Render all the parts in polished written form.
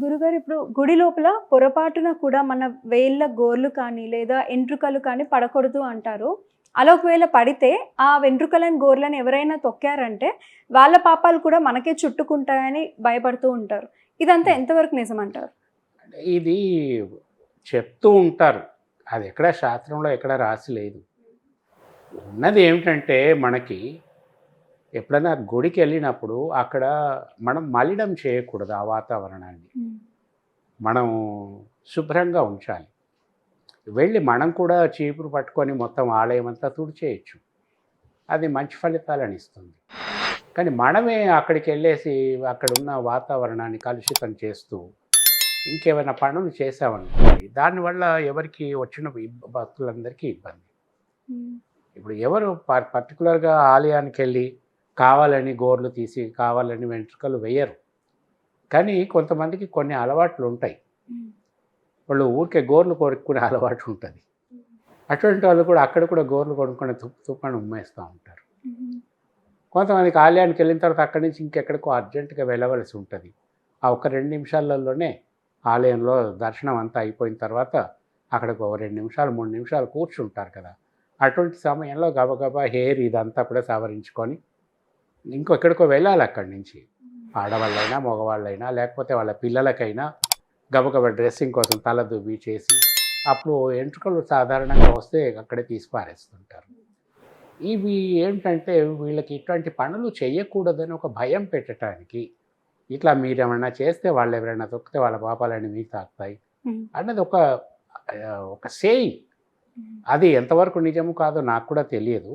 గురుగారు ఇప్పుడు గుడి లోపల పొరపాటున కూడా మన వేళ్ళ గోర్లు కానీ, లేదా ఎంట్రుకలు కానీ పడకూడదు అంటారు. అలా ఒకవేళ పడితే ఆ వెంట్రుకలను, గోర్లను ఎవరైనా తొక్కారంటే వాళ్ళ పాపాలు కూడా మనకే చుట్టుకుంటాయని భయపడుతూ ఉంటారు. ఇదంతా హ్మ్. ఎంతవరకు నిజమంటారు? ఇది చెప్తూ ఉంటారు. అది ఎక్కడ శాస్త్రంలో ఎక్కడ రాసి లేదు. ఉన్నది ఏమిటంటే మనకి ఎప్పుడైనా గుడికెళ్ళినప్పుడు అక్కడ మనం మలినం చేయకూడదు ఆ వాతావరణాన్ని. హ్మ్. మనం శుభ్రంగా ఉంచాలి. వెళ్ళి మనం కూడా చీపురు పట్టుకొని మొత్తం ఆలయం అంతా తుడిచేయొచ్చు. అది మంచి ఫలితాలను ఇస్తుంది. కానీ మనమే అక్కడికెళ్ళేసి అక్కడున్న వాతావరణాన్ని కలుషితం చేస్తూ ఇంకేమైనా పనులు చేశామనుకోండి, దానివల్ల ఎవరికి వచ్చిన భక్తులందరికీ ఇబ్బంది. హ్మ్. ఇప్పుడు ఎవరు పర్టిక్యులర్‌గా ఆలయానికెళ్ళి కావాలని గోర్లు తీసి, కావాలని వెంట్రుకలు వెయ్యరు. కానీ కొంతమందికి కొన్ని అలవాట్లుంటాయి. హ్మ్. వాళ్ళు ఊరికే గోర్లు కొరుక్కునే అలవాటు ఉంటది. అటువంటి వాళ్ళు కూడా అక్కడ కూడా గోర్లు కొనుక్కొని తుప్పు తుప్పని ఉమ్మేస్తా ఉంటారు. హుహు. కొంతమందికి ఆలయానికెళ్ళిన తర్వాత అక్కడి నుంచి ఇంకెక్కడికో అర్జెంట్‌గా వెళ్ళవలసి ఉంటది. ఆ ఒక్క 2 నిమిషాలలోనే ఆలయంలో దర్శనం అంతా అయిపోయిన తర్వాత అక్కడికి ఓ 2 నిమిషాలు, 3 నిమిషాలు కూర్చుంటారు కదా! అటువంటి సమయంలో గబగబా హెయిర్ ఇదంతా కూడా సవరించుకొని ఇంకెక్కడికో వెళ్ళాలి అక్కడి నుంచి. ఆడవాళ్ళైనా, మగవాళ్ళైనా లేకపోతే వాళ్ళ పిల్లలకైనా గబగబా డ్రెస్సింగ్ కోసం తల దువ్వి చేసి, అప్పుడు ఎంట్రుకలు సాధారణంగా వస్తే అక్కడే తీసి పారేస్తుంటారు. ఇవి ఏంటంటే వీళ్ళకి ఇటువంటి పనులు చేయకూడదని ఒక భయం పెట్టటానికి, ఇట్లా మీరేమన్నా చేస్తే వాళ్ళెవరైనా తొక్కితే వాళ్ళ పాపాలన్నీ మీకు తాకుతాయి హ్మ్. అన్నది ఒక సేయింగ్. హ్మ్. అది ఎంతవరకు నిజమో కాదో నాకు కూడా తెలియదు.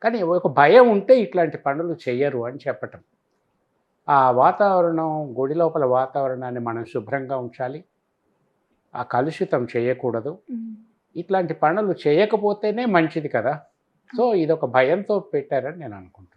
కానీ ఒక భయం ఉంటే ఇట్లాంటి పనులు చెయ్యరు అని చెప్పటం. ఆ వాతావరణం గుడి లోపల వాతావరణాన్ని మనం శుభ్రంగా ఉంచాలి. ఆ కలుషితం చేయకూడదు. హ్మ్. ఇట్లాంటి పనులు చేయకపోతేనే మంచిది కదా! సో, ఇదొక భయంతో పెట్టారని నేను అనుకుంటున్నాను.